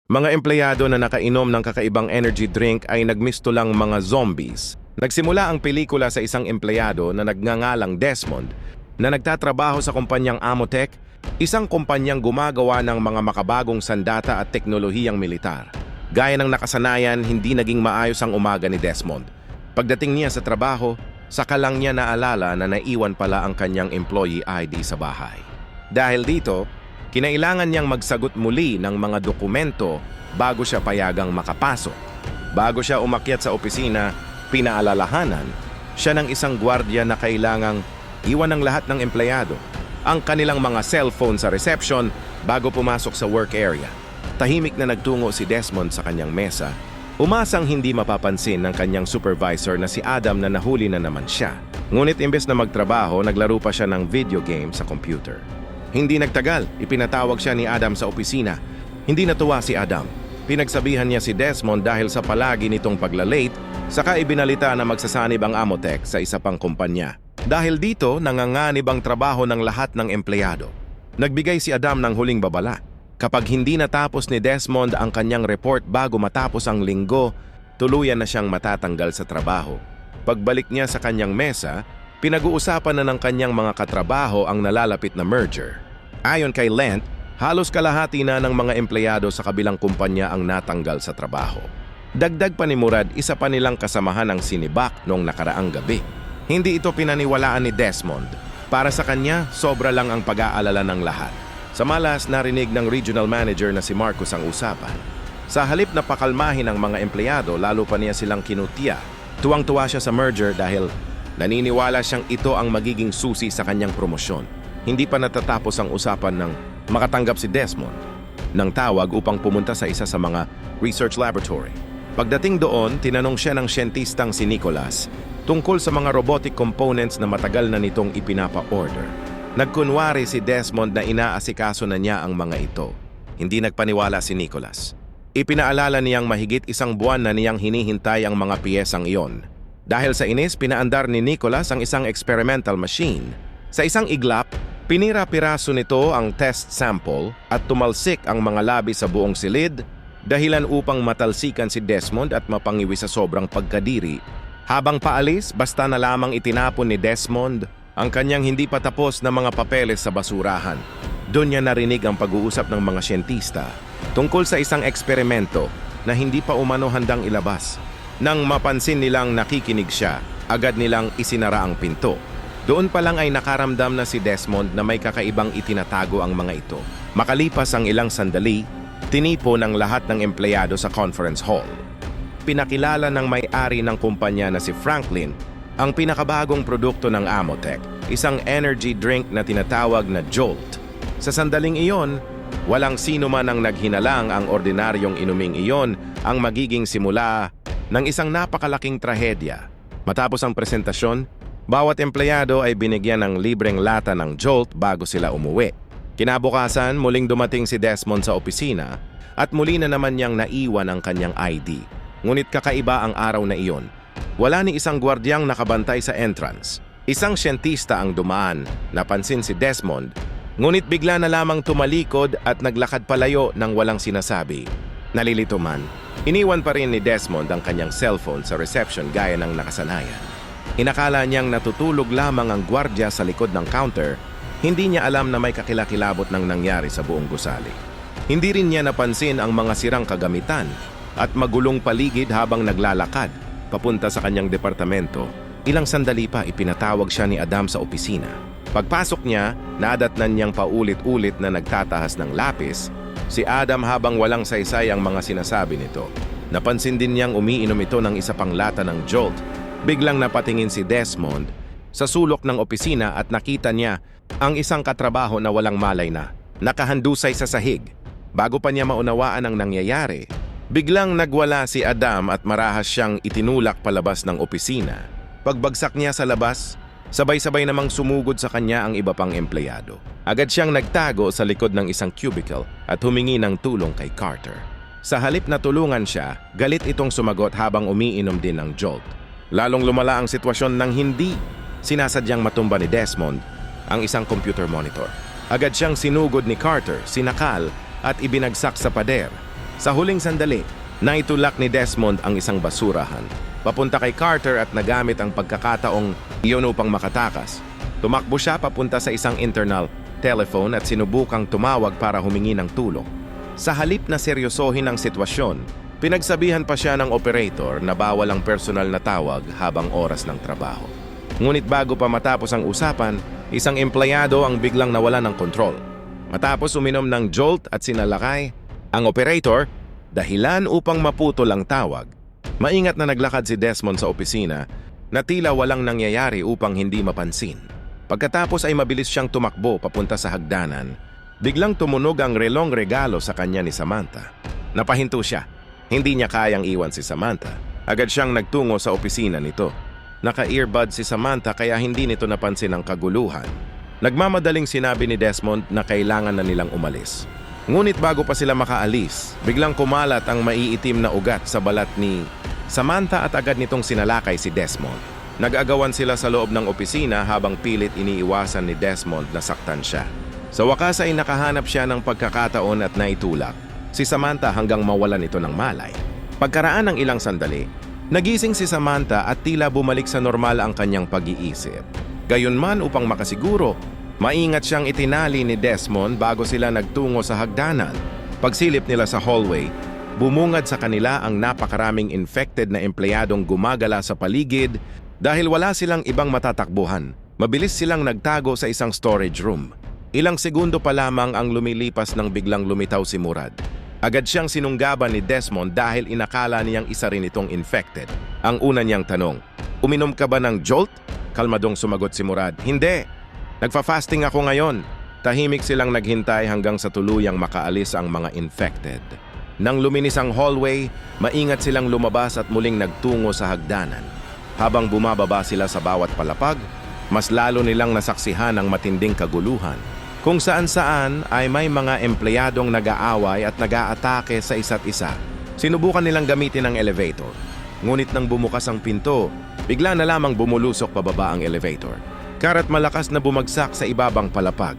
Mga empleyado na nakainom ng kakaibang energy drink ay nagmistulang mga zombies. Nagsimula ang pelikula sa isang empleyado na nagngangalang Desmond na nagtatrabaho sa kumpanyang Amotech, isang kumpanyang gumagawa ng mga makabagong sandata at teknolohiyang militar. Gaya ng nakasanayan, hindi naging maayos ang umaga ni Desmond. Pagdating niya sa trabaho, saka lang niya naalala na naiwan pala ang kanyang employee ID sa bahay. Dahil dito, kinailangan niyang magsagot muli ng mga dokumento bago siya payagang makapasok. Bago siya umakyat sa opisina, pinaalalahanan siya ng isang gwardiya na kailangang iwan ng lahat ng empleyado ang kanilang mga cellphone sa reception bago pumasok sa work area. Tahimik na nagtungo si Desmond sa kanyang mesa, umasang hindi mapapansin ng kanyang supervisor na si Adam na nahuli na naman siya. Ngunit imbes na magtrabaho, naglaro pa siya ng video game sa computer. Hindi nagtagal, ipinatawag siya ni Adam sa opisina. Hindi natuwa si Adam. Pinagsabihan niya si Desmond dahil sa palagi nitong paglalate, saka ibinalita na magsasanib ang Amotech sa isa pang kumpanya. Dahil dito, nanganganib ang trabaho ng lahat ng empleyado. Nagbigay si Adam ng huling babala. Kapag hindi natapos ni Desmond ang kanyang report bago matapos ang linggo, tuluyan na siyang matatanggal sa trabaho. Pagbalik niya sa kanyang mesa, pinag-uusapan na ng kanyang mga katrabaho ang nalalapit na merger. Ayon kay Lent, halos kalahati na ng mga empleyado sa kabilang kumpanya ang natanggal sa trabaho. Dagdag pa ni Murad, isa pa nilang kasamahan ang sinibak noong nakaraang gabi. Hindi ito pinaniwalaan ni Desmond. Para sa kanya, sobra lang ang pag-aalala ng lahat. Sa malas, narinig ng regional manager na si Marcos ang usapan. Sa halip na pakalmahin ang mga empleyado, lalo pa niya silang kinutiya. Tuwang-tuwa siya sa merger dahil naniniwala siyang ito ang magiging susi sa kanyang promosyon. Hindi pa natatapos ang usapan ng makatanggap si Desmond ng tawag upang pumunta sa isa sa mga research laboratory. Pagdating doon, tinanong siya ng siyentistang si Nicholas tungkol sa mga robotic components na matagal na nitong ipinapa-order. Nagkunwari si Desmond na inaasikaso na niya ang mga ito. Hindi nagpaniwala si Nicholas. Ipinaalala niyang mahigit 1 buwan na niyang hinihintay ang mga piyesang iyon. Dahil sa inis, pinaandar ni Nicholas ang isang experimental machine. Sa isang iglap, pinira-piraso nito ang test sample at tumalsik ang mga labi sa buong silid, dahilan upang matalsikan si Desmond at mapangiwi sa sobrang pagkadiri. Habang paalis, basta na lamang itinapon ni Desmond ang kanyang hindi pa tapos na mga papeles sa basurahan. Doon niya narinig ang pag-uusap ng mga siyentista tungkol sa isang eksperimento na hindi pa umano handang ilabas. Nang mapansin nilang nakikinig siya, agad nilang isinara ang pinto. Doon pa lang ay nakaramdam na si Desmond na may kakaibang itinatago ang mga ito. Makalipas ang ilang sandali, tinipo ng lahat ng empleyado sa conference hall. Pinakilala ng may-ari ng kumpanya na si Franklin ang pinakabagong produkto ng Amotech, isang energy drink na tinatawag na Jolt. Sa sandaling iyon, walang sino man ang naghinalang ang ordinaryong inuming iyon ang magiging simula ng isang napakalaking trahedya. Matapos ang presentasyon, bawat empleyado ay binigyan ng libreng lata ng Jolt bago sila umuwi. Kinabukasan, muling dumating si Desmond sa opisina at muli na naman niyang naiwan ang kanyang ID. Ngunit kakaiba ang araw na iyon. Wala ni isang gwardyang nakabantay sa entrance. Isang siyentista ang dumaan, napansin si Desmond, ngunit bigla na lamang tumalikod at naglakad palayo ng walang sinasabi. Nalilito man, iniwan pa rin ni Desmond ang kanyang cellphone sa reception gaya ng nakasanayan. Inakala niyang natutulog lamang ang gwardya sa likod ng counter, hindi niya alam na may kakilakilabot ng nangyari sa buong gusali. Hindi rin niya napansin ang mga sirang kagamitan at magulong paligid habang naglalakad papunta sa kanyang departamento. Ilang sandali pa ipinatawag siya ni Adam sa opisina. Pagpasok niya, nadatnan niyang paulit-ulit na nagtatahas ng lapis si Adam habang walang saysay ang mga sinasabi nito. Napansin din niyang umiinom ito ng isa pang lata ng Jolt. Biglang napatingin si Desmond sa sulok ng opisina at nakita niya ang isang katrabaho na walang malay na nakahandusay sa sahig. Bago pa niya maunawaan ang nangyayari, biglang nagwala si Adam at marahas siyang itinulak palabas ng opisina. Pagbagsak niya sa labas, sabay-sabay namang sumugod sa kanya ang iba pang empleyado. Agad siyang nagtago sa likod ng isang cubicle at humingi ng tulong kay Carter. Sa halip na tulungan siya, galit itong sumagot habang umiinom din ng Jolt. Lalong lumala ang sitwasyon nang hindi sinasadyang matumba ni Desmond ang isang computer monitor. Agad siyang sinugod ni Carter, sinakal at ibinagsak sa pader. Sa huling sandali, naitulak ni Desmond ang isang basurahan. Papunta kay Carter at nagamit ang pagkakataong iyon upang makatakas. Tumakbo siya papunta sa isang internal telephone at sinubukang tumawag para humingi ng tulong. Sa halip na seryosohin ang sitwasyon, pinagsabihan pa siya ng operator na bawal ang personal na tawag habang oras ng trabaho. Ngunit bago pa matapos ang usapan, isang empleyado ang biglang nawala ng kontrol. Matapos uminom ng jolt at sinalakay, ang operator, dahilan upang maputol ang tawag. Maingat na naglakad si Desmond sa opisina na tila walang nangyayari upang hindi mapansin. Pagkatapos ay mabilis siyang tumakbo papunta sa hagdanan. Biglang tumunog ang relong regalo sa kanya ni Samantha. Napahinto siya. Hindi niya kayang iwan si Samantha. Agad siyang nagtungo sa opisina nito. Naka-earbud si Samantha kaya hindi nito napansin ang kaguluhan. Nagmamadaling sinabi ni Desmond na kailangan na nilang umalis. Ngunit bago pa sila makaalis, biglang kumalat ang maiitim na ugat sa balat ni Samantha at agad nitong sinalakay si Desmond. Nag-agawan sila sa loob ng opisina habang pilit iniiwasan ni Desmond na saktan siya. Sa wakas ay nakahanap siya ng pagkakataon at naitulak si Samantha hanggang mawalan ito ng malay. Pagkaraan ng ilang sandali, nagising si Samantha at tila bumalik sa normal ang kanyang pag-iisip. Gayunman upang makasiguro, maingat siyang itinali ni Desmond bago sila nagtungo sa hagdanan. Pagsilip nila sa hallway, bumungad sa kanila ang napakaraming infected na empleyadong gumagala sa paligid. Dahil wala silang ibang matatakbuhan, mabilis silang nagtago sa isang storage room. Ilang segundo pa lamang ang lumilipas nang biglang lumitaw si Murad. Agad siyang sinunggaban ni Desmond dahil inakala niyang isa rin itong infected. Ang una niyang tanong, "Uminom ka ba ng jolt?" Kalmadong sumagot si Murad, "Hindi. Nagfa-fasting ako ngayon." Tahimik silang naghintay hanggang sa tuluyang makaalis ang mga infected. Nang luminis ang hallway, maingat silang lumabas at muling nagtungo sa hagdanan. Habang bumababa sila sa bawat palapag, mas lalo nilang nasaksihan ang matinding kaguluhan. Kung saan-saan ay may mga empleyadong nag-aaway at nag-aatake sa isa't isa. Sinubukan nilang gamitin ang elevator. Ngunit nang bumukas ang pinto, bigla na lamang bumulusok pababa ang elevator. Karat malakas na bumagsak sa ibabang palapag.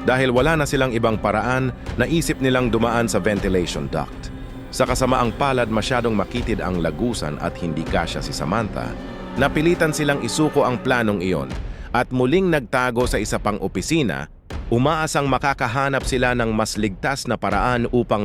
Dahil wala na silang ibang paraan, naisip nilang dumaan sa ventilation duct. Sa kasamaang palad masyadong makitid ang lagusan at hindi kasya si Samantha. Napilitan silang isuko ang planong iyon at muling nagtago sa isa pang opisina, umaasang makakahanap sila ng mas ligtas na paraan upang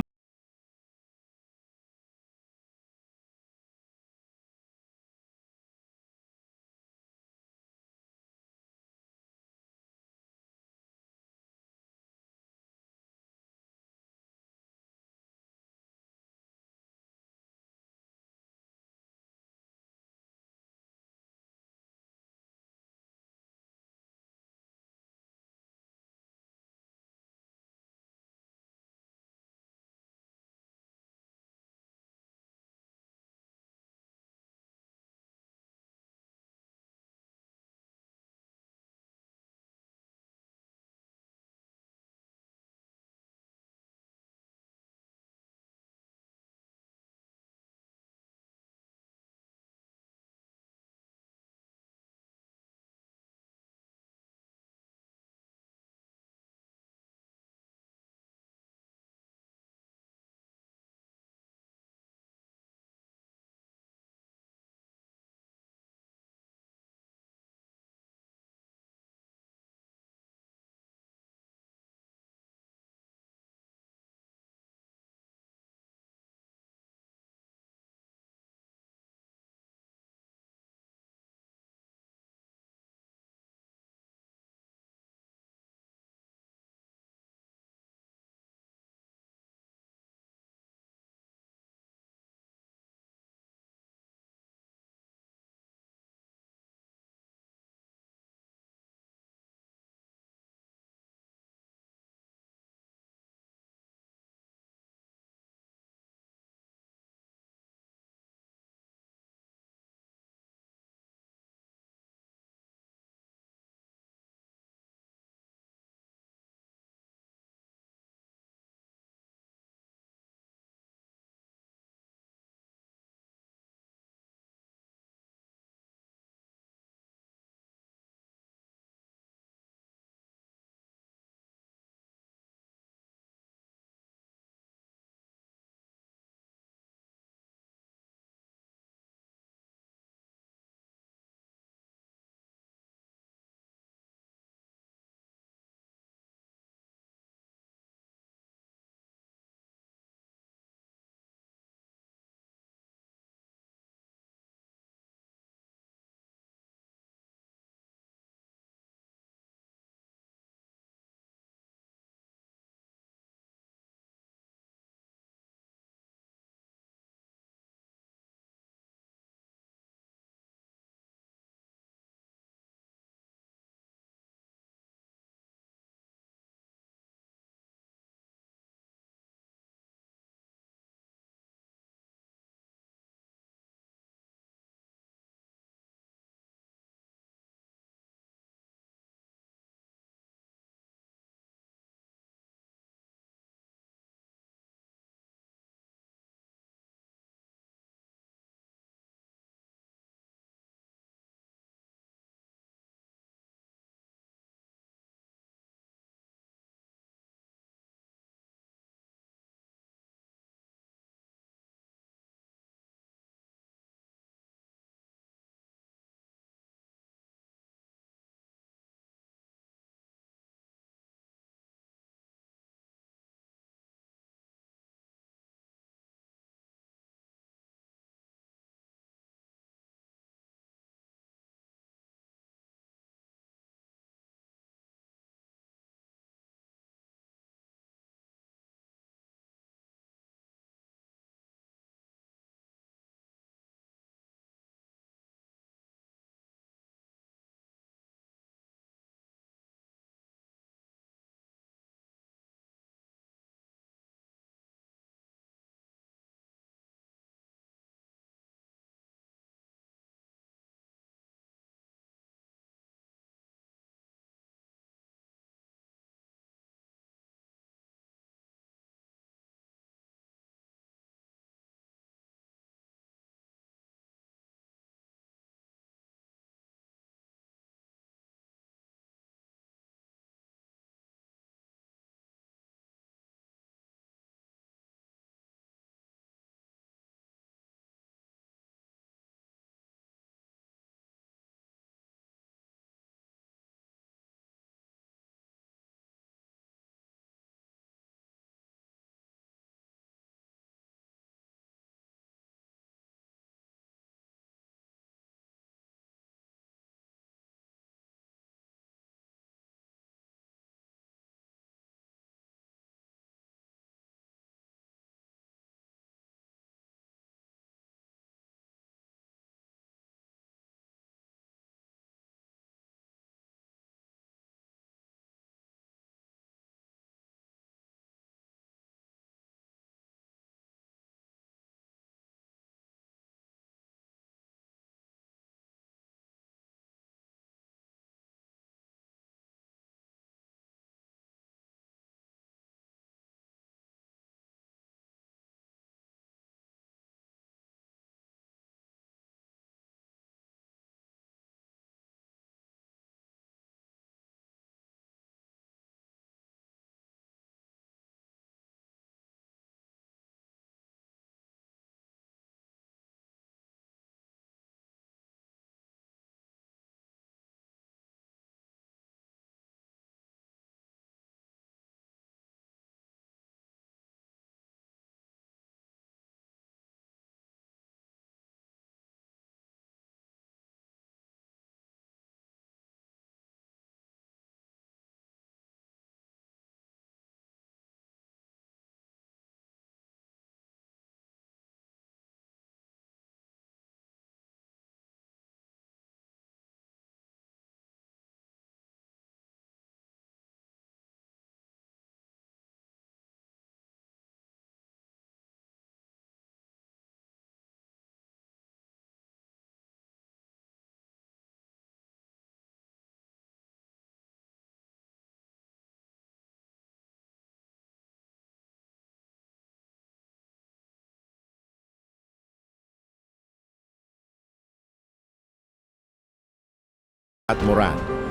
at Moran.